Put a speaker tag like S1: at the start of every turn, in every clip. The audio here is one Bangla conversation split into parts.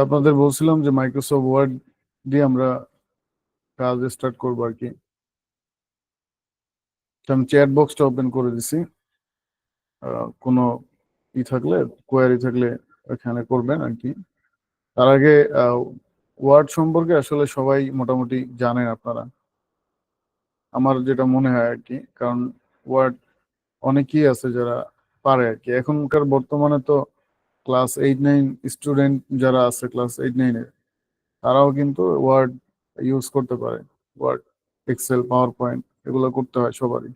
S1: আপনাদের বলছিলাম যে মাইক্রোসফট ওয়ার্ড দিয়ে আমরা কাজ স্টার্ট করবো আর কি। আমি চ্যাট বক্সটা ওপেন করে দিছি। কোনো থাকলে, কোয়ারি থাকলে এখানে করবেন আর কি। তার আগে ওয়ার্ড সম্পর্কে আসলে সবাই মোটামুটি জানেন আপনারা, আমার যেটা মনে হয় আর কি। কারণ ওয়ার্ড অনেকেই আছে যারা পারে আর কি। এখনকার বর্তমানে তো ক্লাস 8-9 স্টুডেন্ট যারা আছে ক্লাস 8-9-এর, তারাও কিন্তু ওয়ার্ড ইউজ করতে পারে। ওয়ার্ড, এক্সেল, পাওয়ার পয়েন্ট এগুলো করতে হয় সবারই।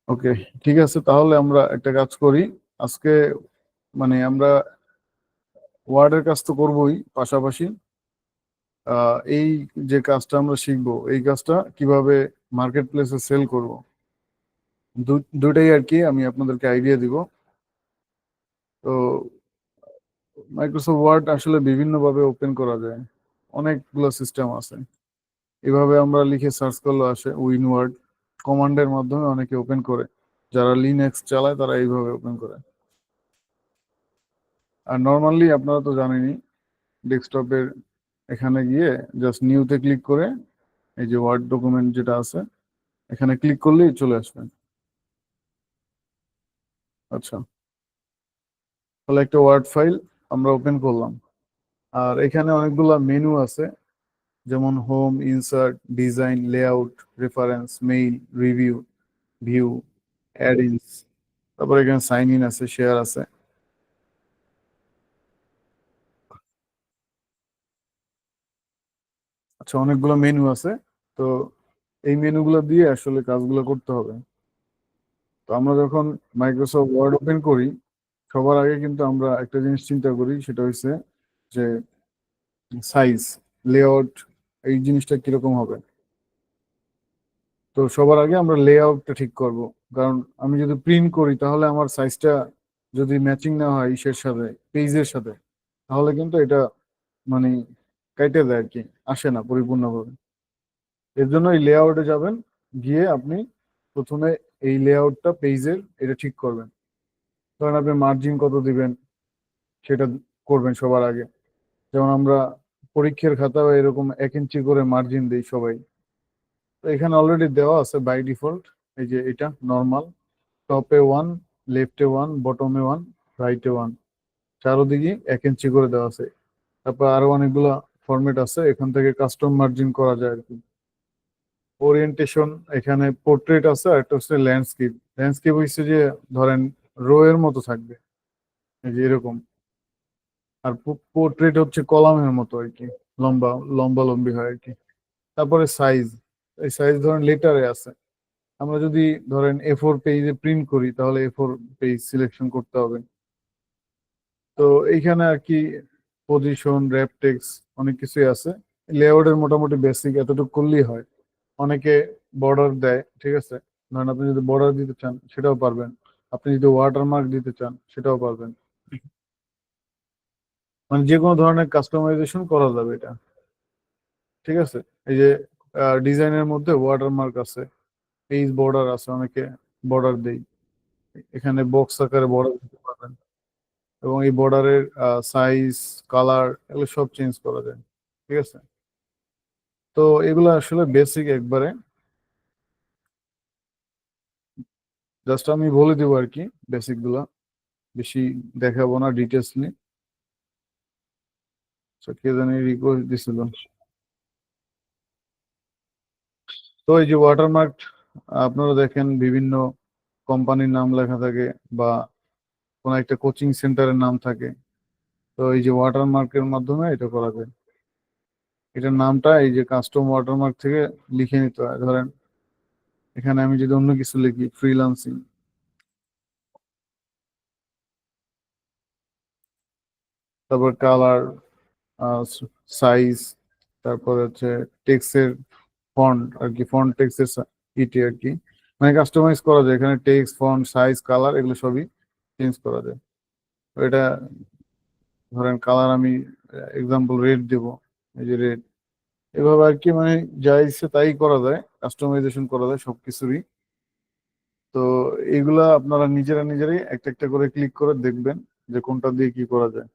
S1: ওকে, ঠিক আছে, তাহলে আমরা একটা কাজ করি আজকে। মানে আমরা ওয়ার্ডের কাজ তো করবোই, পাশাপাশি এই যে কাজটা আমরা শিখবো, এই কাজটা কিভাবে মার্কেট প্লেসে সেল করব, দুইটাই আর কি আমি আপনাদেরকে আইডিয়া দিব। তো মাইক্রোসফট ওয়ার্ড আসলে বিভিন্নভাবে ওপেন করা যায়, অনেকগুলো সিস্টেম আছে। এভাবে আমরা লিখে সার্চ করলে আসে উইন ওয়ার্ড। কমান্ডের মাধ্যমে অনেকে ওপেন করে, যারা লিনাক্স চালায় তারা এইভাবে ওপেন করে। আর নর্মালি আপনারা তো জানেনই, ডেস্কটপের এখানে গিয়ে জাস্ট নিউতে ক্লিক করে এই যে ওয়ার্ড ডকুমেন্ট যেটা আছে এখানে ক্লিক করলেই চলে আসবে। আচ্ছা, তাহলে একটা ওয়ার্ড ফাইল আমরা ওপেন করলাম। আর এখানে অনেকগুলা মেনু আছে, যেমন home, insert, design, layout, reference, mail, review, view, add ins. তারপর এখানে সাইন ইন আছে, শেয়ার আছে। আচ্ছা, অনেকগুলো মেনু আছে। তো এই মেনুগুলো দিয়ে আসলে কাজগুলো করতে হবে। তো আমরা যখন মাইক্রোসফট ওয়ার্ড ওপেন করি, সবার আগে কিন্তু আমরা একটা জিনিস চিন্তা করি, সেটা হচ্ছে যে সাইজ, লেআউট, এই জিনিসটা কিরকম হবে। তো সবার আগে আমরা লেআউটটা ঠিক করব। কারণ আমি যদি প্রিন্ট করি তাহলে আমার সাইজটা যদি ম্যাচিং না হয় ইসের সাথে, পেজের সাথে, তাহলে কিন্তু এটা মানে কাইটে দেয় আর কি, আসে না পরিপূর্ণভাবে। এর জন্য এই লেআউটে যাবেন, গিয়ে আপনি প্রথমে এই লেআউটটা পেজের এটা ঠিক করবেন। ধরেন আপনি মার্জিন কত দিবেন সেটা করবেন সবার আগে। যেমন আমরা পরীক্ষার খাতা এরকম 1 ইঞ্চি করে মার্জিন দিই সবাই। তো এখানে অলরেডি দেওয়া আছে বাই ডিফল্ট। এই যে এটা নর্মাল, টপে 1, লেফটে 1, বটমে 1, রাইটে 1, চারোদিকে 1 ইঞ্চি করে দেওয়া আছে। তারপর আরো অনেকগুলা ফরম্যাট আছে, এখান থেকে কাস্টম মার্জিন করা যায় আর কি। ওরিয়েন্টেশন, এখানে পোর্ট্রেট আছে, আর একটা হচ্ছে ল্যান্ডস্কেপ। ল্যান্ডস্কেপ হচ্ছে যে ধরেন রো এর মতো থাকবে, এই যে এরকম। আর পোর্ট্রেট হচ্ছে কলামের মতো আর কি, লম্বা লম্বা লম্বি হয় আর কি। তারপরে সাইজ, এই সাইজ ধরেন লেটারে আছে। আমরা যদি ধরেন A4 পেজে প্রিন্ট করি তাহলে A4 পেজ সিলেকশন করতে হবে। তো এইখানে আর কি পজিশন, র্যাপ টেক্সট অনেক কিছুই আছে। লেআউটের মোটামুটি বেসিক এতটুকু করলেই হয়। অনেকে বর্ডার দেয়, ঠিক আছে। ধরেন আপনি যদি বর্ডার দিতে চান সেটাও পারবেন, আপনি যদি ওয়াটারমার্ক দিতে চান সেটাও পারবেন। মানে যে কোনো ধরনের কাস্টমাইজেশন করা যাবে এটা, ঠিক আছে। এই যে ডিজাইনের মধ্যে ওয়াটারমার্ক আছে, পেজ বর্ডার আছে, অনেকে বর্ডার দেই। এখানে বক্স আকারে বর্ডার দিতে পারবেন, এবং এই বর্ডারের সাইজ, কালার এগুলো সব চেঞ্জ করা যায়, ঠিক আছে। তো এগুলো আসলে বেসিক একবারে, জাস্ট আমি বলে দিব আর কি বেসিক গুলা, বেশি দেখাবো না ডিটেলস নিয়ে। কে জানি রিকোয়েস্ট দিছিল। তো এই যে ওয়াটারমার্ক, আপনারা দেখেন বিভিন্ন কোম্পানির নাম লেখা থাকে, বা কোনো একটা কোচিং সেন্টারের নাম থাকে। তো এই যে ওয়াটারমার্কের মাধ্যমে এটা করা যায়। এটার নামটা এই যে কাস্টম ওয়াটারমার্ক থেকে লিখে নিতে হয়। ধরেন এখানে আমি যদি অন্য কিছু লিখি, ফ্রিল্যান্সিং, তারপর কালার, সাইজ, তারপর হচ্ছে টেক্সটের ফন্ট আর কি, ফন্ট টেক্সটের ইটি আর কি। মানে কাস্টমাইজ করা যায় এখানে, টেক্সট, ফন্ট, সাইজ, কালার এগুলো সবই চেঞ্জ করা যায়। তো এটা ধরেন কালার আমি এক্সাম্পল রেড দেব, এই যে রেড। এভাবে আর কি, মানে যা ইচ্ছে তাই করা যায়, কাস্টমাইজেশন করা যায় সবকিছুরই। তো এগুলা আপনারা নিজেরা নিজেরাই একটা একটা করে ক্লিক করে দেখবেন, যে কোনটা দিয়ে কি করা যায়,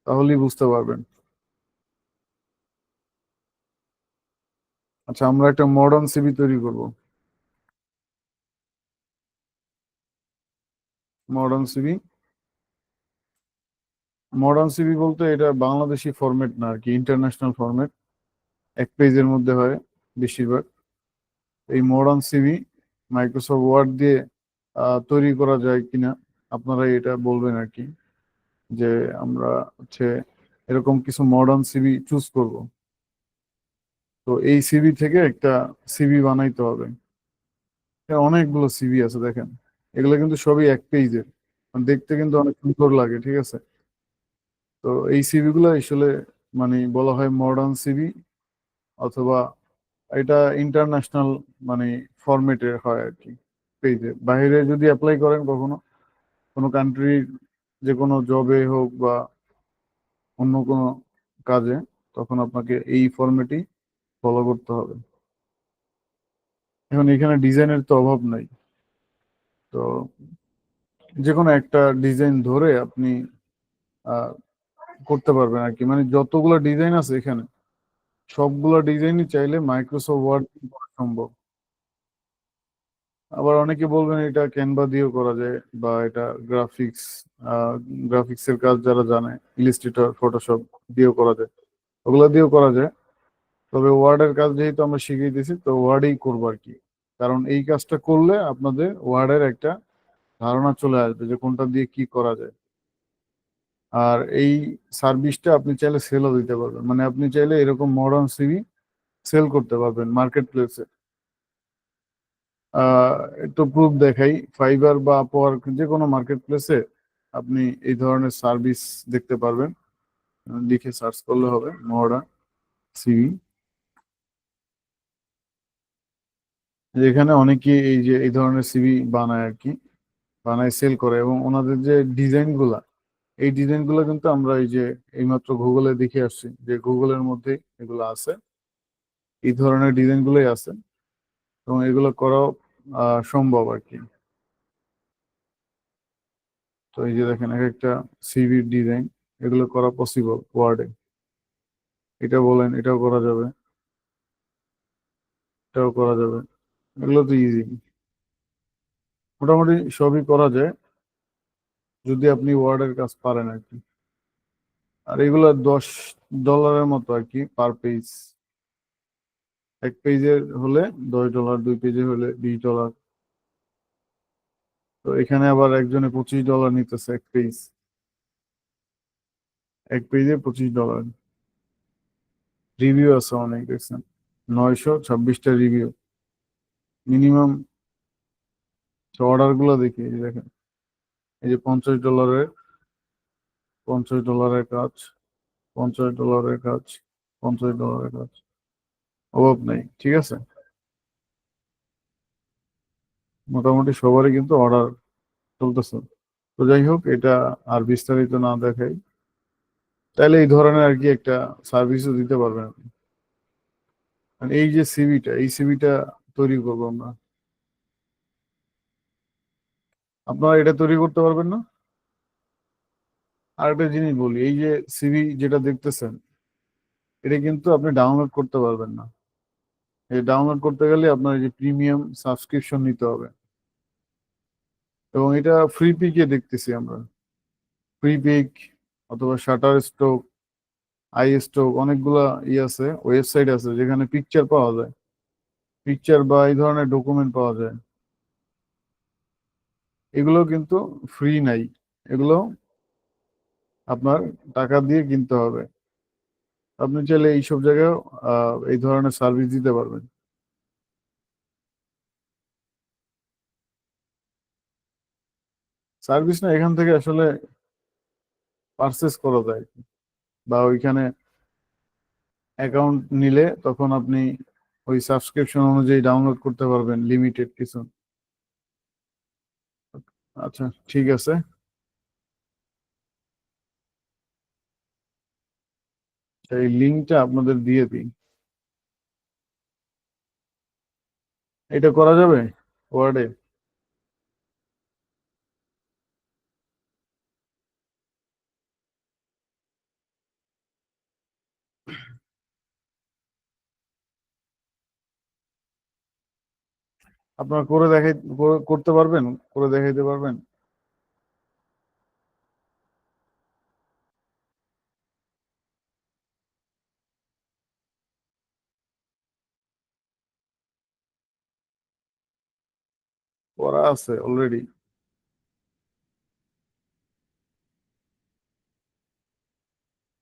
S1: তাহলেই বুঝতে পারবেন। আচ্ছা, আমরা একটা মডার্ন সিভি তৈরি করব। মডার্ন সিভি, মডার্ন সিভি বলতে এটা বাংলাদেশি ফরম্যাট না আর কি, ইন্টারন্যাশনাল ফরম্যাট, এক পেজের মধ্যে হয় বেশিরভাগ। এই মডার্ন সিভি মাইক্রোসফট ওয়ার্ড দিয়ে তৈরি করা যায় কিনা আপনারা এটা বলবেন আর কি, যে আমরা হচ্ছে এরকম কিছু মডার্ন সিভি চুজ করব। তো এই সিভি থেকে একটা সিভি বানাইতে হবে। অনেকগুলো সিভি আছে দেখেন, এগুলো কিন্তু সবই এক পেজের, দেখতে কিন্তু অনেক সুন্দর লাগে, ঠিক আছে। তো এই সিভি গুলো আসলে মানে বলা হয় মডার্ন সিভি, অথবা এটা ইন্টারন্যাশনাল মানে ফরম্যাটের হয় আর কি। পেজে বাইরে যদি অ্যাপ্লাই করেন কখনো কোনো কান্ট্রির যে কোনো জবে হোক বা অন্য কোনো কাজে, তখন আপনাকে এই ফরম্যাটই ফলো করতে হবে। এখন এখানে ডিজাইনের তো অভাব নাই, তো যে কোনো একটা ডিজাইন ধরে আপনি আহ, করতে পারবেন আর কি। মানে যতগুলো ডিজাইন আছে এখানে, সবগুলো ডিজাইনই চাইলে মাইক্রোসফট ওয়ার্ড করা সম্ভব। আবার অনেকে বলবেন এটা ক্যানভা দিয়েও করা যায়, বা এটা গ্রাফিক্স গ্রাফিক্সের কাজ যারা জানে, ইলিস্ট্রেটর, ফটোশপ দিয়েও করা যায়, ওগুলো দিয়েও করা যায়। তবে ওয়ার্ডের কাজ যেহেতু আমরা শিখিয়ে দিয়েছি, তো ওয়ার্ডেই করবো আর কি। কারণ এই কাজটা করলে আপনাদের ওয়ার্ডের একটা ধারণা চলে আসবে যে কোনটা দিয়ে কি করা যায়। আর এই সার্ভিসটা আপনি চাইলে সেলও দিতে পারবেন, মানে আপনি চাইলে এরকম মডার্ন সিভি সেল করতে পারবেন মার্কেট প্লেসে। একটু প্রুফ দেখাই, ফাইবার বা আপওয়ার্ক যে কোনো মার্কেট প্লেসে আপনি এই ধরনের সার্ভিস দেখতে পারবেন। লিখে সার্চ করলে হবে মডার্ন সিভি। যেখানে অনেকে এই যে এই ধরনের সিভি বানায় আর কি, বানায় সেল করে, এবং ওনাদের যে ডিজাইন গুলা, এই ডিজাইন গুলো কিন্তু আমরা এই যে এইমাত্র গুগলে দেখে আসছি, যে গুগলের মধ্যে এগুলো আছে, এই ধরনের ডিজাইন গুলোই আছে, এবং এগুলো করাও সম্ভব আর কি। তো এই যে দেখেন এক একটা সিভির ডিজাইন, এগুলো করা পসিবল ওয়ার্ডে। এটা বলেন, এটাও করা যাবে, এটাও করা যাবে, এগুলো তো ইজি। মোটামুটি সবই করা যায় যদি আপনি ওয়ার্ডের কাজ পারেন আর কি। আর এগুলো $10 মতো আর কি পার পেজ। এক পেজের হলে $10, 2 পেজে হলে $20। তো এখানে আবার একজনে $25 নিতেছে এক পেজ, এক পেজে $25। রিভিউ আছে অনেক, দেখছেন 926টা রিভিউ মিনিমাম। অর্ডার গুলো দেখি, এই যে দেখেন, এই যে $50, $50 কাজ, $50 কাজ, $50 কাজ, অভাব নেই, ঠিক আছে। মোটামুটি সবারই কিন্তু অর্ডার চলতেছে। তো যাই হোক, এটা আর বিস্তারিত না দেখাই, তাহলে এই ধরনের আর কি একটা সার্ভিসও দিতে পারবেন আপনি। আর এই যে সিভিটা, এই সিভিটা তৈরি করবো আমরা, আপনারা এটা তৈরি করতে পারবেন না? আর একটা জিনিস বলি, এই যে সিভি যেটা দেখতেছেন, এটা কিন্তু আপনি ডাউনলোড করতে পারবেন না। এই ডাউনলোড করতে গেলে আপনার এই যে প্রিমিয়াম সাবস্ক্রিপশন নিতে হবে, এবং এটা ফ্রি পিকে দেখতেছি আমরা। ফ্রি পিক অথবা শাটার স্টক, আই স্টক, অনেকগুলা আছে, ওয়েবসাইট আছে যেখানে পিকচার পাওয়া যায়, পিকচার বা এই ধরনের ডকুমেন্ট পাওয়া যায়। এগুলো কিন্তু ফ্রি নাই, এগুলো আপনার টাকা দিয়ে কিনতে হবে। আপনি চাইলে এইসব জায়গায় এই ধরনের সার্ভিস দিতে পারবেন। সার্ভিস না, এখান থেকে আসলে পারচেস করা যায়, বা ওইখানে অ্যাকাউন্ট নিলে তখন আপনি ওই সাবস্ক্রিপশন অনুযায়ী ডাউনলোড করতে পারবেন লিমিটেড কিছু। আচ্ছা, ঠিক আছে। এই লিঙ্কটা আপনাদের দিয়ে দিই। এটা করা যাবে, ওয়ার্ডে? আপনারা করতে পারবেন, করে দেখাইতে পারবেন? করা আছে অলরেডি।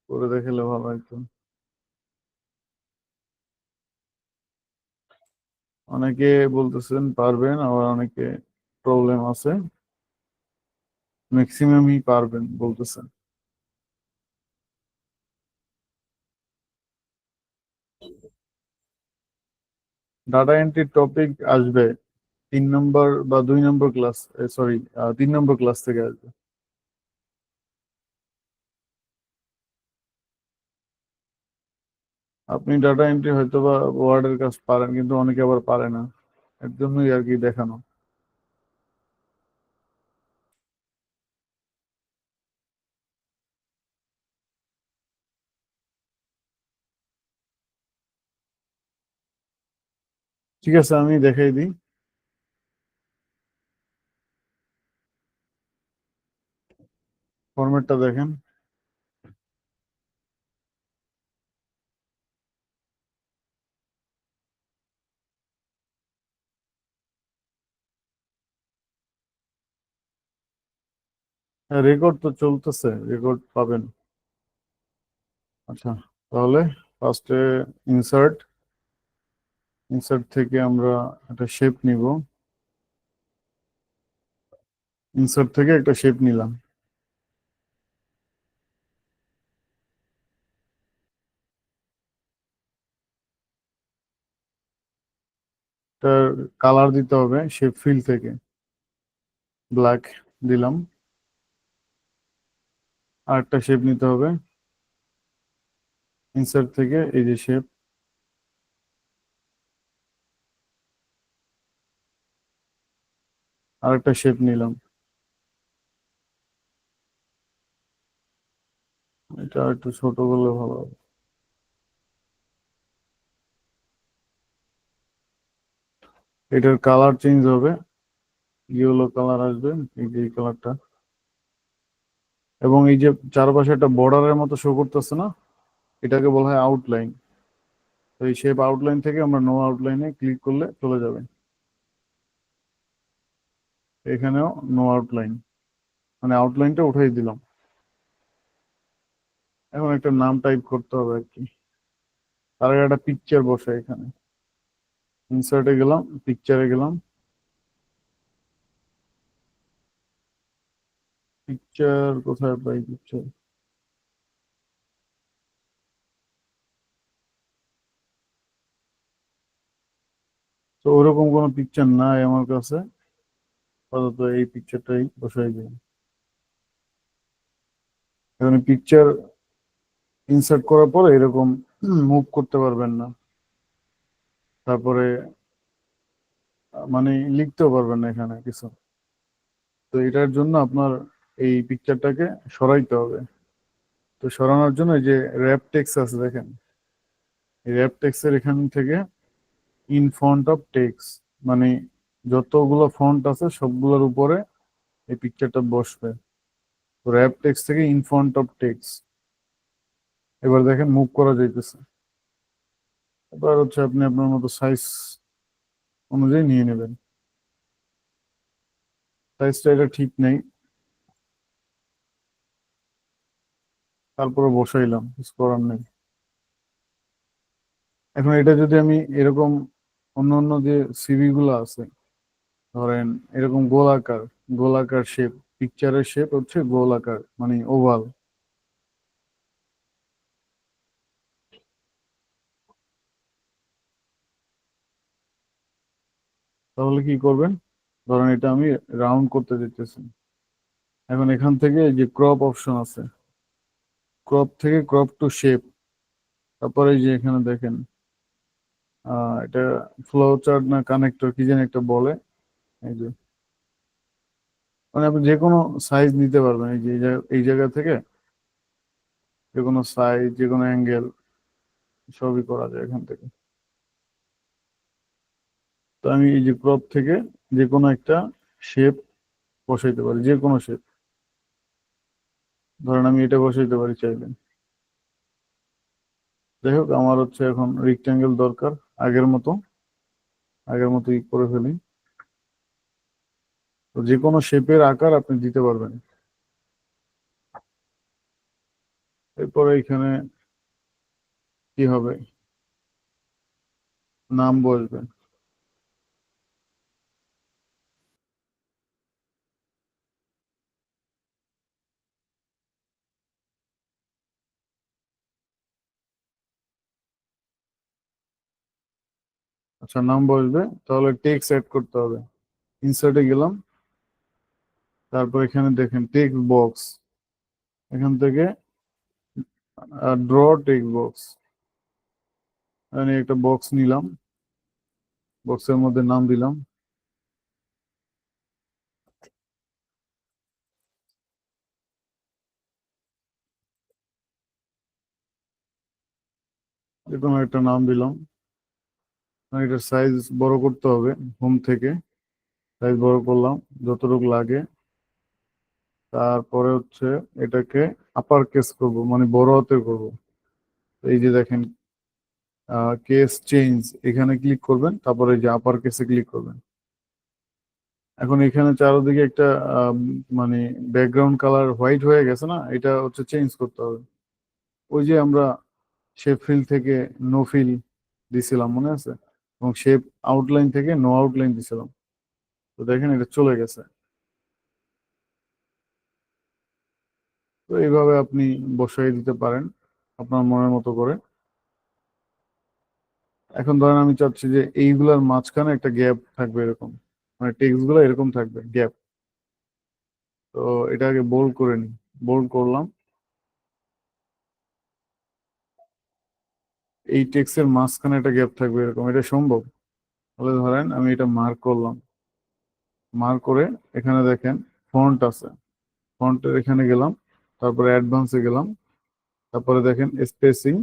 S1: করে দেখালে ভালো হতো। অনেকে বলতেছেন পারবেন, আবার অনেকে প্রবলেম আছে। ম্যাক্সিমামই পারবেন বলতেছেন। ডাটা এন্ট্রি টপিক আসবে 3 নম্বর বা 2 নম্বর ক্লাস, সরি, 3 নম্বর ক্লাস থেকে আসবে। আপনি ডাটা এন্ট্রি হয়তো বা ওয়ার্ডের কাজ পারেন, কিন্তু অনেকে আবার পারে না। এর জন্যই আর কি দেখানো। ঠিক আছে, আমি দেখাই দিই। ফরম্যাটটা দেখেন। রেকর্ড তো চলতেছে, রেকর্ড পাবেন। আচ্ছা, তাহলে ফার্স্টে ইনসার্ট ইনসার্ট থেকে আমরা একটা শেপ নিব। ইনসার্ট থেকে একটা শেপ নিলাম। তার কালার দিতে হবে শেপ ফিল থেকে, ব্ল্যাক দিলাম। আর একটা শেপ নিতে হবে ইনসার্ট থেকে, এই যে শেপ, আর একটা শেপ নিলাম। এটা একটু ছোট করলে ভালো হবে। এটার কালার চেঞ্জ হবে, ইয়েলো কালার আসবে, এই যে এই কালারটা। এবং এই যে চারপাশে একটা বর্ডারের মতো শো করতেছে না, এটাকে বলা হয় আউটলাইন। তো এই শেপ আউটলাইন থেকে আমরা নো আউটলাইনে ক্লিক করলে চলে যাবে। এখানেও নো আউটলাইন, মানে আউটলাইনটা উঠাই দিলাম। এখন একটা নাম টাইপ করতে হবে আর কি। তার আগে একটা পিকচার বসে এখানে। ইনসার্টে গেলাম, পিকচারে গেলাম। পিকচার কোথায় পাই? পিকচার তো ওরকম কোনো পিকচার নাই আমার কাছে। আপাতত এই পিকচারটাই বসাই দিই। এখানে পিকচার ইনসার্ট করার পরে এরকম মুভ করতে পারবেন না। তারপরে মানে লিখতেও পারবেন না এখানে কিছু। তো এটার জন্য আপনার এই পিকচারটাকে সরাইতে হবে। তো সরানোর জন্য এই যে র্যাপ টেক্সট আছে দেখেন, এই র্যাপ টেক্সটের এখান থেকে ইন ফন্ট অফ টেক্সট, মানে যতগুলো ফন্ট আছে সবগুলোর উপরে এই পিকচারটা বসবে। তো র্যাপ টেক্সট থেকে ইন ফন্ট অফ টেক্সট, এবার দেখেন মুভ করা যাইতেছে। এবার হচ্ছে আপনি আপনার মতো সাইজ অনুযায়ী নিয়ে নেবেন। সাইজটা এটা ঠিক নেই, তারপরে বসাইলাম, কিছু করার নেই। এখন এটা যদি আমি এরকম অন্য অন্য যে সিভি গুলো আছে, ধরেন এরকম গোলাকার, গোলাকার শেপ, পিকচারের শেপ হচ্ছে গোলাকার মানে ওভাল। তাহলে কি করবেন? ধরেন এটা আমি রাউন্ড করতে দিতেছি। এখন এখান থেকে এই যে ক্রপ অপশন আছে, ক্রপ থেকে ক্রপ টু শেপ, তারপরে এই যে এখানে দেখেন এটা ফ্লো চার্ট না কানেক্টর কি যেন একটা বলে, এই যে মানে আপনি যে কোনো সাইজ নিতে পারবেন। এই যে এই জায়গা থেকে যে কোনো সাইজ, যে কোনো অ্যাঙ্গেল সবই করা যায় এখান থেকে। তো আমি এই যে ক্রপ থেকে যে কোনো একটা শেপ বসাইতে পারি, যে কোনো শেপ। ধরেন আমি এটা বসাইতে পারি চাইলে। যাই হোক, আমার হচ্ছে এখন রেক্টাঙ্গেল দরকার। আগের মতো আগের মতোই করে ফেলি। তো যে কোনো শেপের আকার আপনি দিতে পারবেন। এরপরে এখানে কি হবে, নাম বসবে। আচ্ছা, নাম বসবে। তাহলে টেক্সট অ্যাড করতে হবে। ইনসার্টে গেলাম, তারপর এখানে দেখেন টেক্সট বক্স। এখান থেকে ড্র টেক্সট বক্স, আমি একটা বক্স নিলাম, বক্সের মধ্যে নাম দিলাম। যে কোনো একটা নাম দিলাম। এটার সাইজ বড় করতে হবে। হোম থেকে সাইজ বড় করলাম যতটুকু লাগে। তারপরে হচ্ছে এটাকে আপার কেস করব, মানে বড় হাতে করব। এই যে দেখেন কেস চেঞ্জ, এখানে ক্লিক করবেন, তারপরে এই যে আপার কেসে ক্লিক করবেন। এখন এখানে চারদিকে একটা আম, মানে ব্যাকগ্রাউন্ড কালার হোয়াইট হয়ে গেছে না, এটা হচ্ছে চেঞ্জ করতে হবে। ওই যে আমরা শেপ ফিল থেকে নো ফিল দিছিলাম, মনে আছে? এবং শেপ আউটলাইন থেকে নো আউটলাইন দিছিলাম। তো দেখেন এটা চলে গেছে। তো এইভাবে আপনি বসাই দিতে পারেন আপনার মনের মতো করে। এখন ধরেন আমি চাচ্ছি যে এইগুলার মাঝখানে একটা গ্যাপ থাকবে এরকম, মানে টেক্সট গুলো এরকম থাকবে গ্যাপ। তো এটাকে বোল্ড করে নিই। বোল্ড করলাম। এই টেক্সটের মাঝখানে একটা গ্যাপ থাকবে এরকম, এটা সম্ভব? তাহলে ধরেন আমি এটা মার্ক করলাম। মার্ক করে এখানে দেখেন ফন্ট আছে। ফন্টের এখানে গেলাম, তারপরে অ্যাডভান্সে গেলাম, তারপরে দেখেন স্পেসিং।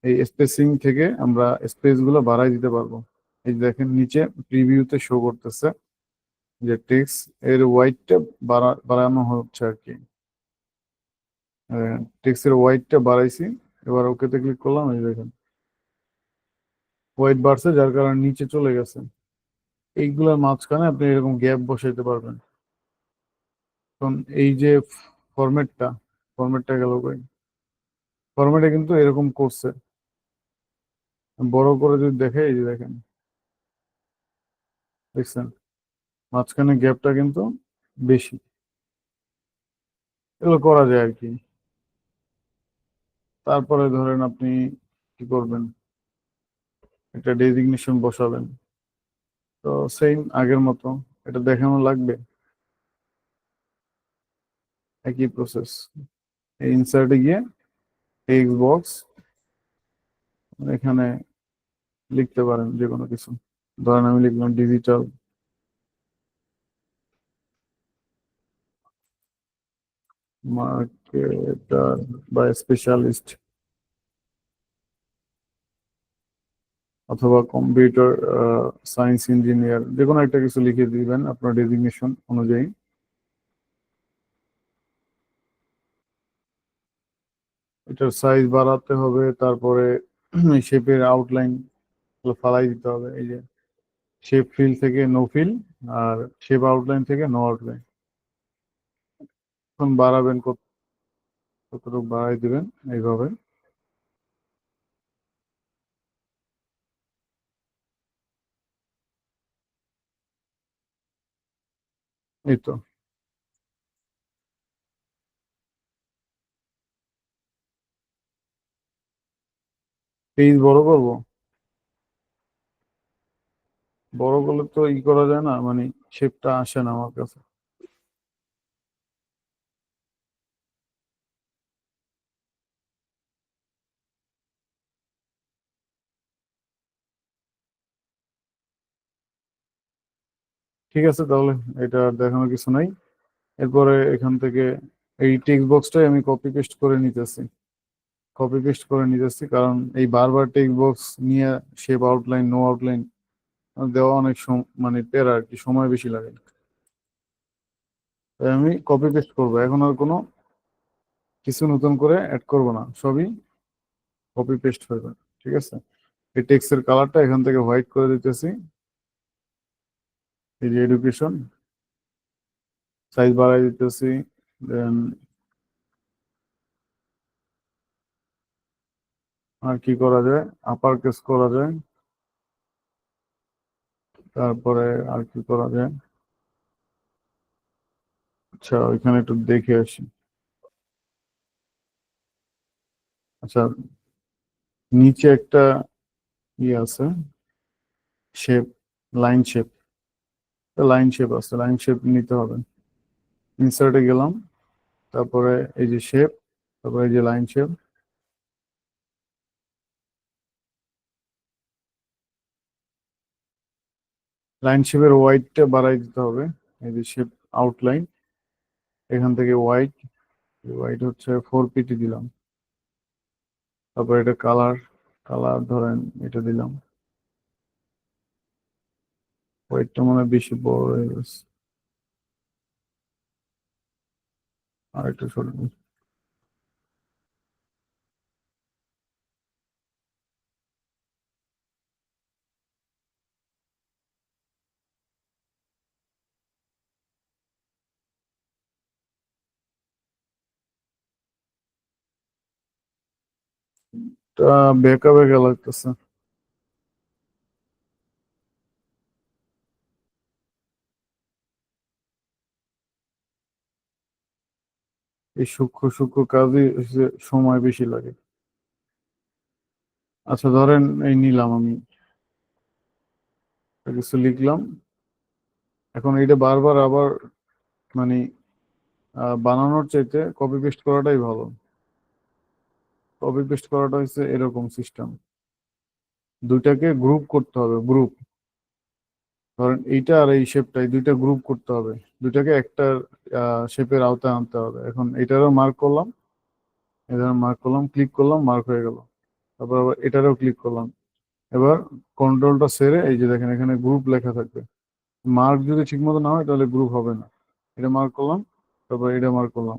S1: এই স্পেসিং থেকে আমরা স্পেস গুলো বাড়াই দিতে পারবো। এই যে দেখেন নিচে প্রিভিউতে শো করতেছে যে টেক্সট এর ওয়াইডটা বাড়ানো হচ্ছে আর কি। টেক্সটের ওয়াইডটা বাড়াইছি। এবার ওকেতে ক্লিক করলাম, এই দেখেন ওয়াইড বাড়ছে, যার কারণে নিচে চলে গেছে। এইগুলোর মাঝখানে আপনি এরকম গ্যাপ বসাইতে পারবেন। কারণ এই যে ফরম্যাটটা ফরম্যাটটা গেল কই, ফরম্যাটে কিন্তু এরকম করছে। বড় করে যদি দেখে, এই যে দেখেন, দেখছেন মাঝখানে গ্যাপটা কিন্তু বেশি। এগুলো করা যায় আর কি। তারপরে ধরেন আপনি কি করবেন, একটা ডেজিগনেশন বসাবেন। তো সেম আগের মতো এটা দেখানো লাগবে, একই প্রসেস। এই ইনসার্টে গিয়ে টেক্সট বক্স, এখানে লিখতে পারেন যে কোনো কিছু। ধরেন আমি লিখলাম ডিজিটাল মার্কেটার বা স্পেশালিস্ট, অথবা কম্পিউটার সায়েন্স ইঞ্জিনিয়ার, যে কোনো একটা কিছু লিখে দিবেন আপনার ডেজিগনেশন অনুযায়ী। এটার সাইজ বাড়াতে হবে, তারপরে শেপের আউটলাইন ফালাই দিতে হবে। এই যে শেপ ফিল থেকে নো ফিল, আর শেপ আউটলাইন থেকে নো আউটলাইন। এখন বাড়াবেন কতটুকু বাড়াই দিবেন এইভাবে। এই তো। পেজ বড় করব। বড় করলে তো ই করা যায় না, মানে শেপটা আসে না আমার কাছে। ঠিক আছে, তাহলে এটা আর দেখানোর কিছু নাই। এরপরে এখান থেকে এই টেক্সট বক্সটাই আমি কপি পেস্ট করে নিতেছি। কপি পেস্ট করে নিতেছি, কারণ এই বারবার টেক্সট বক্স নিয়ে শেপ আউটলাইন নো আউটলাইন দেওয়া অনেক মানে পেরা আর কি, সময় বেশি লাগে। তাই আমি কপি পেস্ট করবো, এখন আর কোনো কিছু নতুন করে অ্যাড করব না, সবই কপি পেস্ট হয়ে যাবে। ঠিক আছে, এই টেক্সটের কালারটা এখান থেকে হোয়াইট করে দিতেছি। এই যে এডুকেশন, সাইজ বাড়াই দিতেছি। দেন আর কি করা যায়, আপার কেস করা যায়। তারপরে আর কি করা যায়, আচ্ছা ওইখানে একটু দেখে আসি। আচ্ছা, নিচে একটা আছে shape, line shape, line shape আছে, লাইন শেপ নিতে হবে। ইনসার্টে গেলাম, তারপরে এই যে শেপ, তারপরে এই যে লাইন শেপ। লাইন শেপের হোয়াইটটা বাড়াই দিতে হবে। এই যে শেপ আউটলাইন, এখান থেকে হোয়াইট, হোয়াইট হচ্ছে 4 পিটি দিলাম। তারপর এটা কালার, কালার ধরেন এটা দিলাম। হোয়াইটটা মনে হয় বেশি বড় হয়ে গেছে, আর একটু ছোট দিই। তা বেঁকা বেঁকা লাগতেছে। এই সূক্ষ্ম সূক্ষ্ম কাজে সময় বেশি লাগে। আচ্ছা ধরেন এই নিলাম আমি, কিছু লিখলাম, এখন এইটা বারবার আবার মানে বানানোর চাইতে কপি পেস্ট করাটাই ভালো। কপি পেস্ট করাটা হচ্ছে এরকম সিস্টেম, দুইটাকে গ্রুপ করতে হবে, গ্রুপ। ধরেন এইটা আর এই শেপটা, এই দুইটা গ্রুপ করতে হবে, দুইটাকে একটা শেপের আওতায় আনতে হবে। এখন এটারও মার্ক করলাম, এটারও মার্ক করলাম, ক্লিক করলাম, মার্ক হয়ে গেল। তারপর আবার এটারও ক্লিক করলাম। এবার কন্ট্রোলটা সেরে এই যে দেখেন এখানে গ্রুপ লেখা থাকবে। মার্ক যদি ঠিক মতো না হয় তাহলে গ্রুপ হবে না। এটা মার্ক করলাম, তারপর এটা মার্ক করলাম।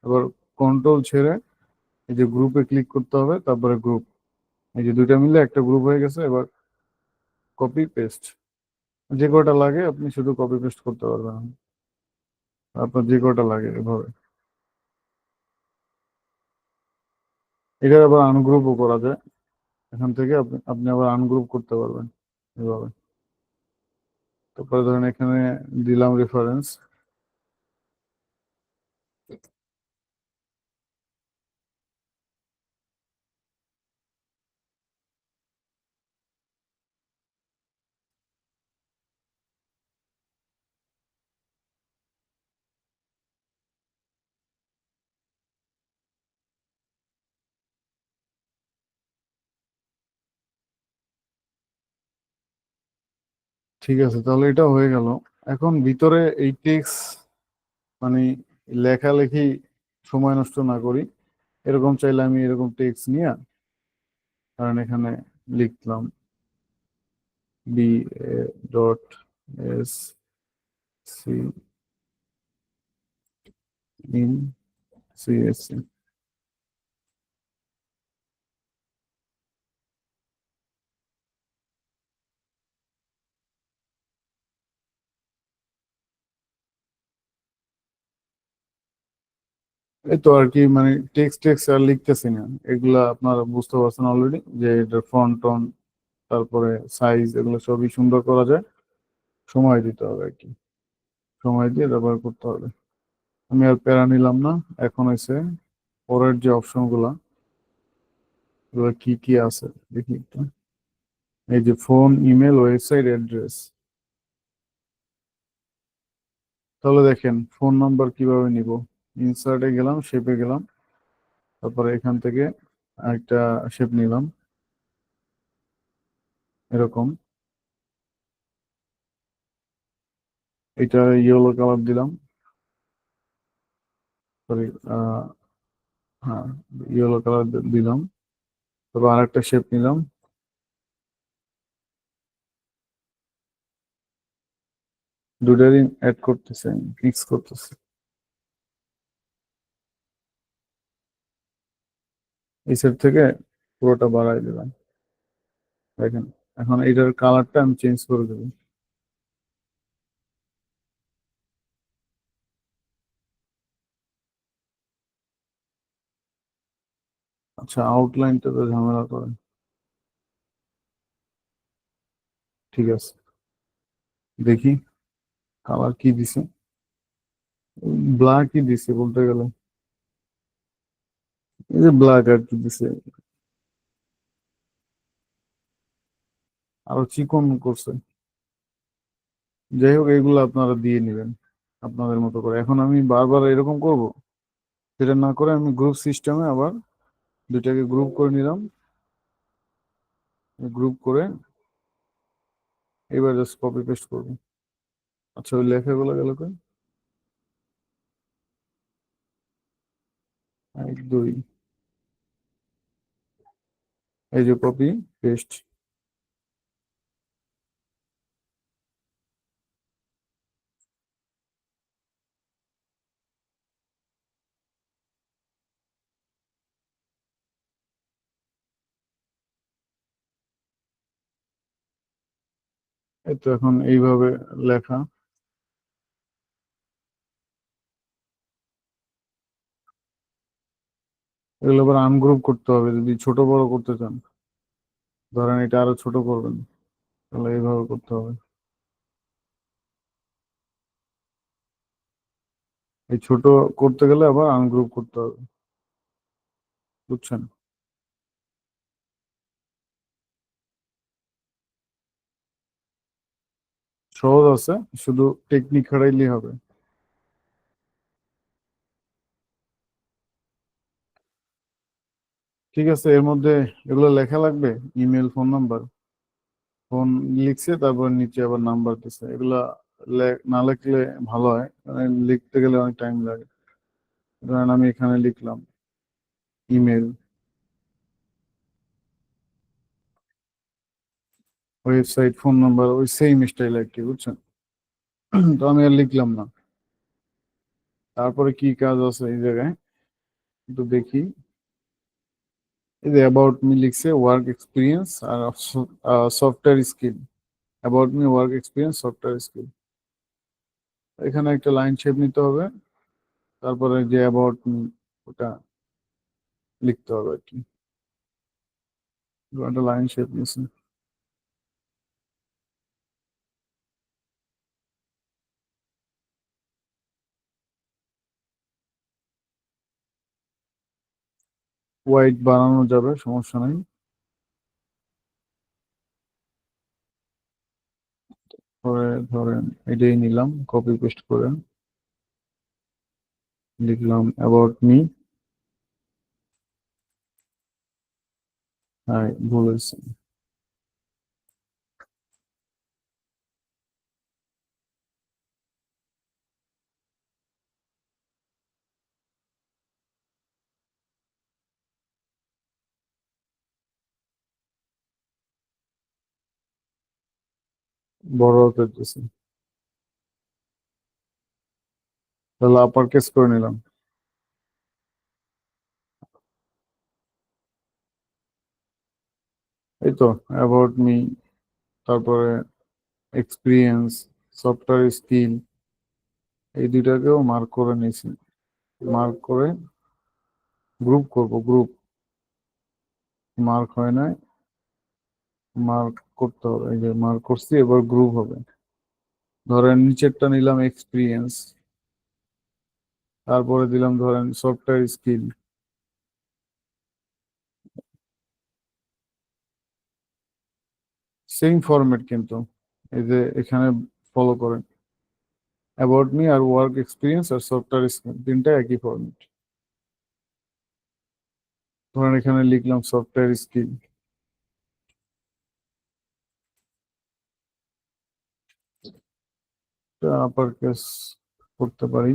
S1: এবার কন্ট্রোল ছেড়ে এই যে গ্রুপে ক্লিক করতে হবে, তারপরে গ্রুপ। এই যে দুইটা মিলে একটা গ্রুপ হয়ে গেছে। এবার কপি পেস্ট, যে কটা লাগে আপনি শুধু কপি পেস্ট করতে পারবেন, আপনার যে কটা লাগে এভাবে। এটা আবার আনগ্রুপও করা যায়, এখান থেকে আপনি আপনি আবার আনগ্রুপ করতে পারবেন এভাবে। তারপরে ধরেন এখানে দিলাম রেফারেন্স। ঠিক আছে, তাহলে এটা হয়ে গেল। এখন ভিতরে এই টেক্সট মানে লেখালেখি সময় নষ্ট না করি, এরকম চাইলে আমি এরকম টেক্সট নিয়ে, কারণ এখানে লিখলাম B dot S C in CSC. এই তো আর কি, মানে টেক্সট টেক্সট আর লিখতেছি না, এগুলা আপনারা বুঝতে পারছেন অলরেডি যে এটা ফন্ট টন, তারপরে সাইজ, এগুলো সবই সুন্দর করা যায়। সময় দিতে হবে আর কি, সময় দিয়ে ব্যবহার করতে হবে। আমি আর প্যারা নিলাম না। এখন হয়েছে পরের যে অপশন গুলা, এগুলো কি কি আছে দেখি একটু। এই যে ফোন, ইমেল, ওয়েবসাইট, অ্যাড্রেস। তাহলে দেখেন ফোন নাম্বার কিভাবে নিব। ইনসার্টে গেলাম, শেপে গেলাম, তারপরে এখান থেকে একটা শেপ নিলাম এরকম। এটা ইয়েলো কালার দিলাম, সরি হ্যাঁ, ইয়েলো কালার দিলাম। তারপর আরেকটা শেপ নিলাম। দুটারই অ্যাড করতেছে, মিক্স করতেছে। এই সাইড থেকে পুরোটা বাড়াই দিলাম। দেখেন, এখন এটার কালারটা আমি চেঞ্জ করে দেবো। আচ্ছা, আউটলাইনটা তো ঝামেলা করে। ঠিক আছে, দেখি কালার কি দিছে। ব্ল্যাকই দিছে বলতে গেলে। এই যে ব্ল্যাক আর কি দিছে, আরো চিকন করছে। যাই হোক, এগুলো আপনারা দিয়ে নেবেন আপনাদের মতো করে। এখন আমি বারবার এরকম করব সেটা না করে আমি গ্রুপ সিস্টেমে আবার দুইটাকে গ্রুপ করে নিলাম। গ্রুপ করে এবার জাস্ট কপি পেস্ট করবো। আচ্ছা, ওই লেখাগুলো গেল কই? এক দুই, এই যে কপি পেস্ট। এই তো এখন এইভাবে লেখা। এগুলো আবার আনগ্রুপ করতে হবে যদি ছোট বড় করতে চান। ধরেন এটা আরো ছোট করবেন, তাহলে এইভাবে করতে হবে। এই ছোট করতে গেলে আবার আনগ্রুপ করতে হবে, বুঝছেন? সহজ আছে, শুধু টেকনিক খাটাইলেই হবে। ঠিক আছে, এর মধ্যে এগুলো লেখা লাগবে। Email, phone number. ফোন লিখছে, তারপর নিচে আবার নাম্বার দিছে। এগুলা না লিখলে ভালো হয়, মানে লিখতে গেলে অনেক টাইম লাগে। ধরেন আমি এখানে লিখলাম ইমেল, ওয়েবসাইট, ফোন নাম্বার, ওই সেম স্টাইল আর কি, বুঝছেন? তো আমি আর লিখলাম না। তারপরে কি কাজ আছে এই জায়গায় একটু দেখি। এই যে অ্যাবাউট মি লিখছে, ওয়ার্ক এক্সপিরিয়েন্স আর software skill. About me, work experience, software skill. এখানে একটা লাইন শেপ নিতে হবে। তারপরে যে অ্যাবাউট মি, ওটা লিখতে হবে আর কি। একটা লাইন শেপ নিয়েছে। হোয়াইট বানানো যাবে, সমস্যা নাই। পরে ধরেন এটাই নিলাম, কপি পেস্ট করে লিখলাম অ্যাবাউট মি। হ্যাঁ, ভুল হয়েছে। বড় হতে দিতেছে, তাহলে আপার কেস করে নিলাম। এই তো অ্যাবাউট মি, তারপরে এক্সপিরিয়েন্স, সফটওয়্যার স্কিল, এই দুইটাকেও মার্ক করে নিয়েছি। মার্ক করে গ্রুপ করব, গ্রুপ। মার্ক হয় নাই, মার্ক করতে হবে। এই যে মার্ক করছি, এবার গ্রুপ হবে। ধরেন নিচেরটা নিলাম এক্সপিরিয়েন্স, তারপরে দিলাম ধরেন সফটওয়্যার স্কিল। সেম ফরম্যাট কিন্তু, এই যে এখানে ফলো করেন, অ্যাবাউট মি আর ওয়ার্ক এক্সপিরিয়েন্স আর সফটওয়্যার স্কিল, তিনটা একই ফরম্যাট। ধরেন এখানে লিখলাম সফটওয়্যার স্কিল, আপার কেস করতে পারি।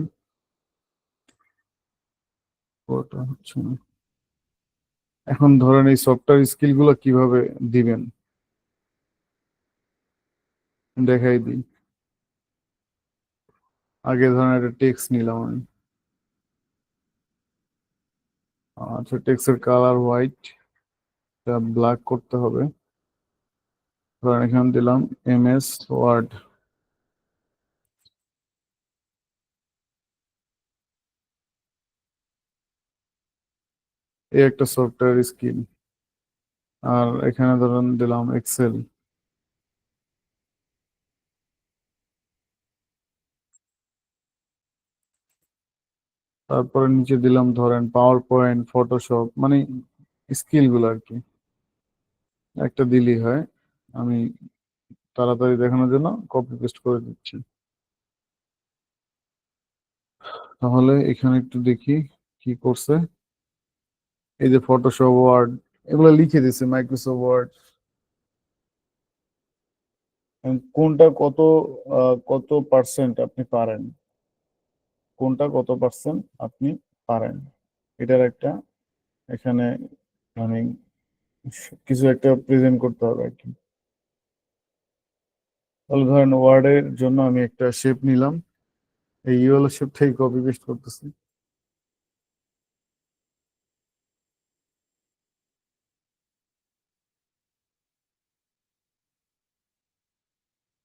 S1: ওটা হচ্ছে না। এখন ধরেন এই সফটওয়্যার স্কিল গুলো কিভাবে দিবেন দেখাই দিই। আগে ধরেন একটা টেক্সট নিলাম আমি। আচ্ছা, টেক্সটের কালার হোয়াইট, ব্ল্যাক করতে হবে। ধরেন এখানে দিলাম এমএস ওয়ার্ড। এই একটা সফটওয়্যার স্কিল। আর এখানে ধরেন দিলাম এক্সেল। তারপরে নিচে দিলাম ধরেন পাওয়ার পয়েন্ট, ফটোশপ, মানে স্কিল গুলো আর কি। একটা দিলেই হয়। আমি তাড়াতাড়ি দেখানোর জন্য কপি পেস্ট করে দিচ্ছি। তাহলে এখানে একটু দেখি কি করছে। এই যে ফটোশপ, ওয়ার্ড, এগুলো লিখে দিছে মাইক্রোসফট ওয়ার্ড। কোনটা কত কত পার্সেন্ট আপনি পারেন, কোনটা কত পার্সেন্ট আপনি পারেন, এটার একটা এখানে মানে কিছু একটা প্রেজেন্ট করতে হবে আর কি। তাহলে ধরেন ওয়ার্ডের জন্য আমি একটা শেপ নিলাম, এই ইউএল শেপ থেকে কপি পেস্ট করতেছি।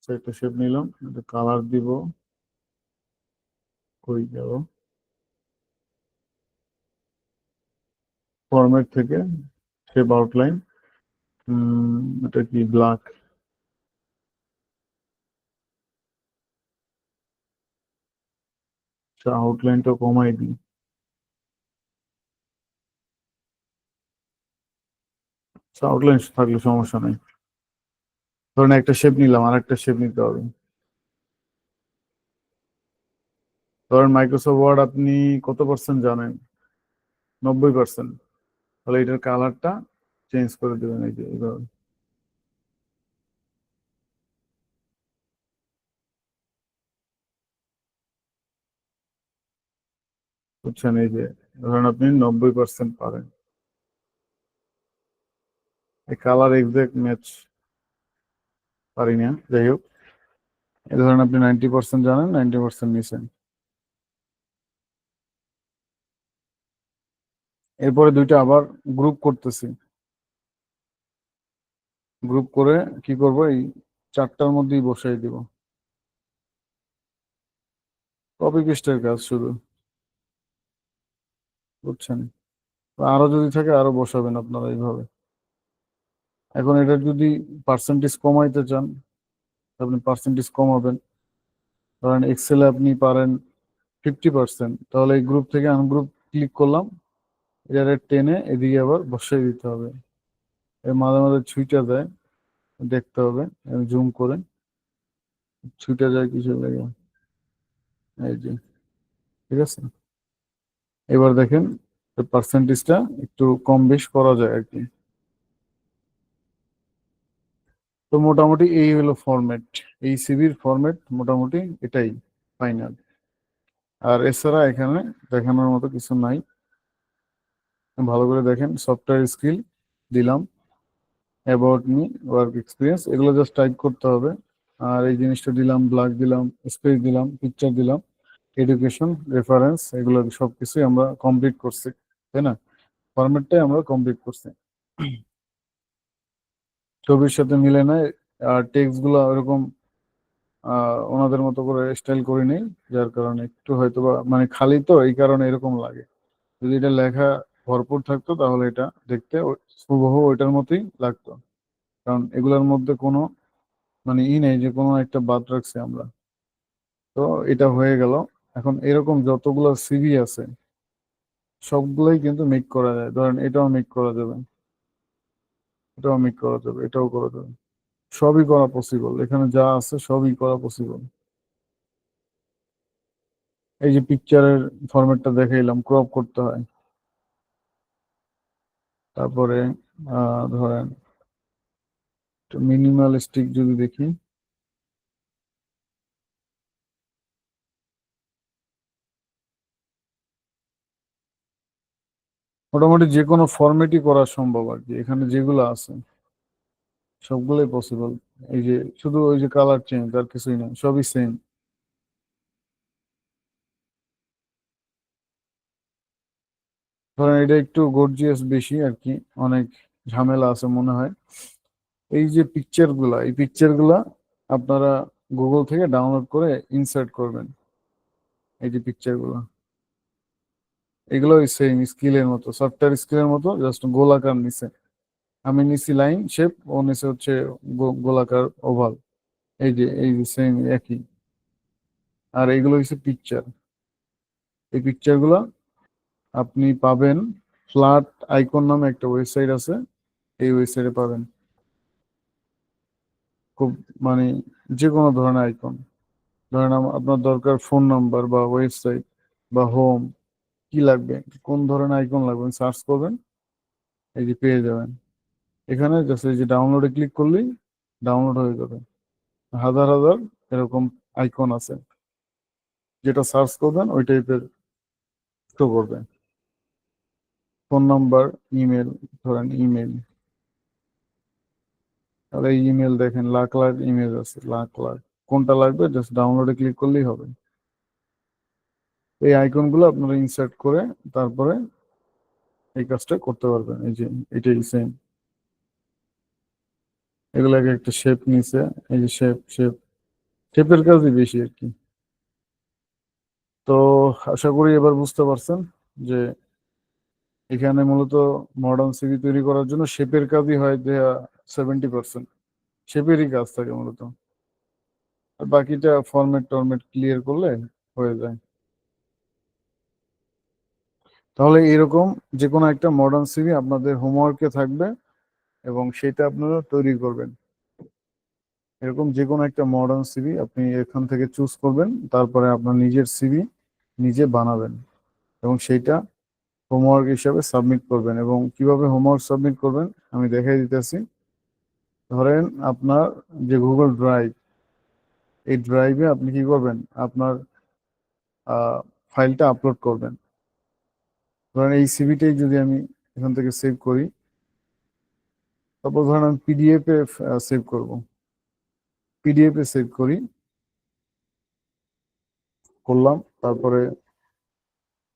S1: So, একটা শেপ নিলাম, একটা কালার দিব, কই যাব, ফরম্যাট থেকে শেপ আউটলাইন, এটা কি ব্ল্যাক, আউটলাইনটা কমাই দিই। আউটলাইন থাকলে সমস্যা নেই। ধরেন একটা শেপ নিলাম, আর একটা শেপ নিতে হবে। ধরেন মাইক্রোসফট ওয়ার্ড আপনি কত পার্সেন্ট জানেন? 90%। তাহলে এটার কালারটা চেঞ্জ করে দেবেন এই যে এইভাবে। বুঝছেন? এই যে ধরেন আপনি 90% পারেন, এই কালার এক্সাক্ট ম্যাচ পারি না, যাই হোক। এই ধরেন আপনি 90% জানেন, 90% নিছেন। এরপরে দুইটা আবার গ্রুপ করতেছি। গ্রুপ করে কি করব, এই চারটার মধ্যেই বসাই দিব। কপি পেস্টের কাজ শুধু, বুঝছেন? আরো যদি থাকে আরো বসাবেন আপনারা এইভাবে। এখন এটা যদি পার্সেন্টেজ কমাইতে চান, আপনি পার্সেন্টেজ কমাবেন। ধরেন এক্সেলে আপনি পারেন 50%, তাহলে এই গ্রুপ থেকে আনগ্রুপ ক্লিক করলাম, এটারে টেনে এদিকে আবার বসাই দিতে হবে। এর মাঝে মাঝে ছুইটা যায়, দেখতে হবে জুম করে, ছুইটা যায় কিছু লাগে। এই যে, ঠিক আছে। এবার দেখেন পার্সেন্টেজটা একটু কম বেশ করা যায় আর কি। তো মোটামুটি এই হলো ফরম্যাট, এই সিভির ফরম্যাট মোটামুটি এটাই ফাইনাল। আর এছাড়া এখানে দেখানোর মতো কিছু নাই। ভালো করে দেখেন, সফটওয়্যার স্কিল দিলাম, অ্যাবাউট মি, ওয়ার্ক এক্সপিরিয়েন্স, এগুলো জাস্ট টাইপ করতে হবে। আর এই জিনিসটা দিলাম, ব্ল্যাক দিলাম, স্পেস দিলাম, পিকচার দিলাম, এডুকেশন, রেফারেন্স, এগুলো সবকিছুই আমরা কমপ্লিট করছি, তাই না? ফরম্যাটটাই আমরা কমপ্লিট করছি। ছবির সাথে মিলে নাই। আর টেক্সট গুলো ওরকম ওনাদের মতো করে স্টাইল করে নেই, যার কারণে একটু হয়তো বা মানে খালি তো, এই কারণে এরকম লাগে। যদি এটা লেখা ভরপুর থাকতো তাহলে এটা দেখতে হুবহু ওইটার মতোই লাগতো। কারণ এগুলোর মধ্যে কোনো মানে নেই যে কোনো একটা বাদ রাখছি আমরা। তো এটা হয়ে গেল। এখন এরকম যতগুলো সিভি আছে সবগুলোই কিন্তু মেক করা যায়। ধরেন এটাও মেক করা যাবে, এটাও মেক করা যাবে, এটাও করা যাবে। সবই করা পসিবল, এখানে যা আছে সবই করা পসিবল। এই যে পিকচারের ফরম্যাটটা দেখাইলাম, ক্রপ করতে হয়। তারপরে ধরেন মিনিমালিস্টিক যদি দেখি, মোটামুটি যে কোনো ফরম্যাটই করা সম্ভব আর কি, এখানে যেগুলো আছে সবগুলোই পসিবল। এই যে শুধু ওই যে কালার চেঞ্জ, আর কিছুই না, সবই সেম। ধরেন এটা একটু গর্জিয়াস বেশি আর কি, অনেক ঝামেলা আছে মনে হয়। এই যে পিকচার গুলা, এই পিকচার গুলা আপনারা গুগল থেকে ডাউনলোড করে ইনসার্ট করবেন। এই যে পিকচার গুলা, এগুলো সেম স্কিলের মতো, সফটওয়্যার স্কিলের মতো, জাস্ট গোলাকার নিচে। আমি নিচে লাইন শেপ, ও নিচে হচ্ছে গোলাকার ওভাল। এই যে সেম একই। আর এইগুলো হচ্ছে পিকচার। এই পিকচার গুলা আপনি পাবেন ফ্ল্যাট আইকন নামে একটা ওয়েবসাইট আছে, এই ওয়েবসাইটে পাবেন। খুব মানে যে কোনো ধরনের আইকন, ধরেন আপনার দরকার ফোন নাম্বার বা ওয়েবসাইট বা হোম, কি লাগবে, কোন ধরনের আইকন লাগবে সার্চ করবেন, এই যে পেয়ে যাবেন। এখানে জাস্ট এই যে ডাউনলোডে ক্লিক করলেই ডাউনলোড হয়ে যাবে। হাজার হাজার এরকম আইকন আছে, যেটা সার্চ করবেন ওই টাইপের শো করবে। ফোন নাম্বার, ইমেল, ধরেন ইমেল, তাহলে এই ইমেল দেখেন লাখ লাখ ইমেল আছে, লাখ লাখ। কোনটা লাগবে জাস্ট ডাউনলোডে ক্লিক করলেই হবে। এই আইকন গুলো আপনারা ইনসার্ট করে তারপরে এই কাজটা করতে পারবেন। এই যে এটাই সেম, এগুলাকে একটা শেপ নিছে, এই যে শেপ শেপ, শেপের কাজই বেশি আর কি। তো আশা করি এবার বুঝতে পারছেন যে এখানে মূলত মডার্ন সিভি তৈরি করার জন্য শেপের কাজই হয় যে 70%, শেপেরই কাজ থাকে মূলত। আর বাকিটা ফরম্যাট টরম্যাট ক্লিয়ার করলে হয়ে যায়। তাহলে এরকম যে কোনো একটা মডার্ন সিভি আপনাদের হোমওয়ার্কে থাকবে এবং সেটা আপনারা তৈরি করবেন। এরকম যে কোনো একটা মডার্ন সিভি আপনি এখান থেকে চুজ করবেন, তারপরে আপনার নিজের সিভি নিজে বানাবেন এবং সেইটা হোমওয়ার্ক হিসাবে সাবমিট করবেন। এবং কিভাবে হোমওয়ার্ক সাবমিট করবেন আমি দেখাই দিতেছি। ধরেন আপনার যে গুগল ড্রাইভ, এই ড্রাইভে আপনি কি করবেন, আপনার ফাইলটা আপলোড করবেন। ধরেন এই সিভিটাই যদি আমি এখান থেকে সেভ করি, তারপর ধরেন আমি পিডিএফ এ সেভ করব, পিডিএফ এ সেভ করি, করলাম। তারপরে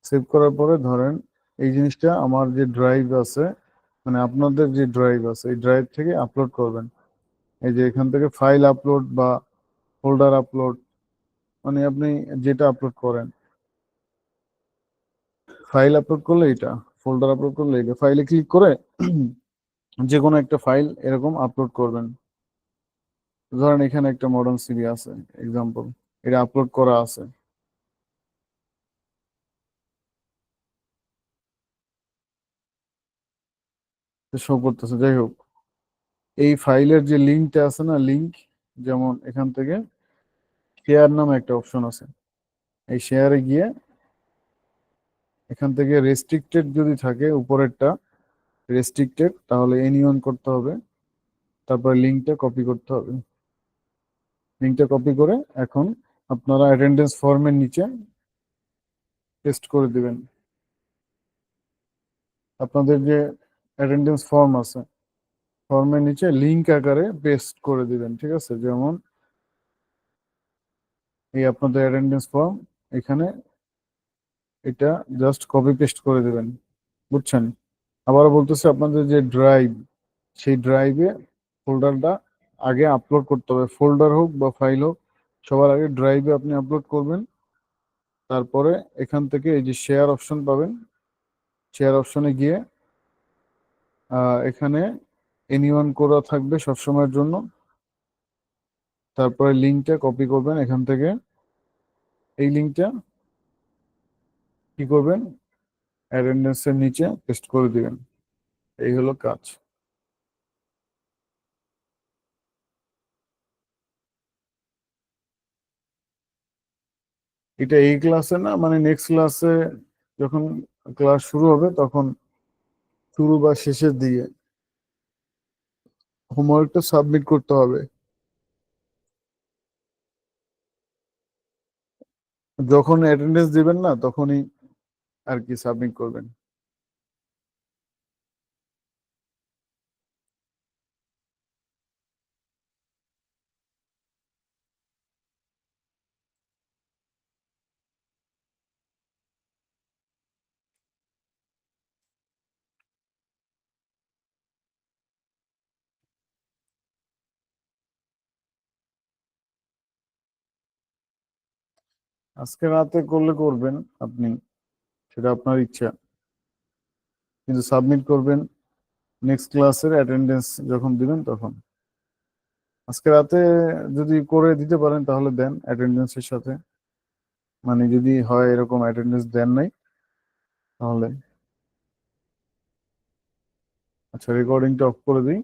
S1: সেভ করার পরে ধরেন এই জিনিসটা আমার যে ড্রাইভ আছে, মানে আপনাদের যে ড্রাইভ আছে এই ড্রাইভ থেকে আপলোড করবেন। এই যে এখান থেকে ফাইল আপলোড বা ফোল্ডার আপলোড, মানে আপনি যেটা আপলোড করেন, ফাইল আপলোড করলে এটা, ফোল্ডার আপলোড করলে এটা, ফাইলে ক্লিক করে যে কোনো একটা ফাইল এরকম আপলোড করবেন। ধরেন এখানে একটা মডার্ন সিভি আছে, এক্সাম্পল, এটা আপলোড করা আছে, শো করতেছে। যাই হোক, এই ফাইলের যে লিঙ্কটা আছে না, লিঙ্ক, যেমন এখান থেকে শেয়ার নামে একটা অপশন আছে, এই শেয়ারে গিয়ে এখান থেকে রেস্ট্রিক্টেড যদি থাকে উপরেরটা, রেস্ট্রিক্টেড, তাহলে এনিওন করতে হবে। তারপরে লিঙ্কটা কপি করতে হবে। লিঙ্কটা কপি করে এখন আপনারা অ্যাটেন্ডেন্স ফর্মের নিচে পেস্ট করে দিবেন। আপনাদের যে অ্যাটেন্ডেন্স ফর্ম আছে, ফর্মের নিচে লিঙ্ক আকারে পেস্ট করে দিবেন, ঠিক আছে? যেমন এই আপনাদের অ্যাটেন্ডেন্স ফর্ম, এখানে এটা জাস্ট কপি পেস্ট করে দিবেন, বুঝছেন? আবারও বলতেছি, আপনাদের যে ড্রাইভ, সেই ড্রাইভে ফোল্ডারটা আগে আপলোড করতে হবে, ফোল্ডার হোক বা ফাইল হোক, সবার আগে ড্রাইভে আপনি আপলোড করবেন। তারপরে এখান থেকে এই যে শেয়ার অপশন পাবেন, শেয়ার অপশনে গিয়ে এখানে এনিওয়ান করা থাকবে সবসময়ের জন্য। তারপরে লিঙ্কটা কপি করবেন এখান থেকে, এই লিঙ্কটা কি করবেন, অ্যাটেন্ডেন্সের নিচে পেস্ট করে দিবেন। এই হলো কাজ। এটা এই ক্লাসে না, মানে নেক্সট ক্লাসে যখন ক্লাস শুরু হবে তখন শুরু বা শেষের দিকে হোমওয়ার্কটা সাবমিট করতে হবে। যখন অ্যাটেন্ডেন্স দিবেন না তখনই আর কি সাবমিট করবেন। আজকে রাতে করলে করবেন আপনি, সেটা আপনার ইচ্ছা, কিন্তু সাবমিট করবেন নেক্সট ক্লাসের অ্যাটেন্ডেন্স যখন দিবেন তখন। আজকে রাতে যদি করে দিতে পারেন তাহলে দেন অ্যাটেন্ডেন্সের সাথে, মানে যদি হয় এরকম অ্যাটেন্ডেন্স দেন নাই তাহলে। আচ্ছা, রেকর্ডিংটা অফ করে দিই।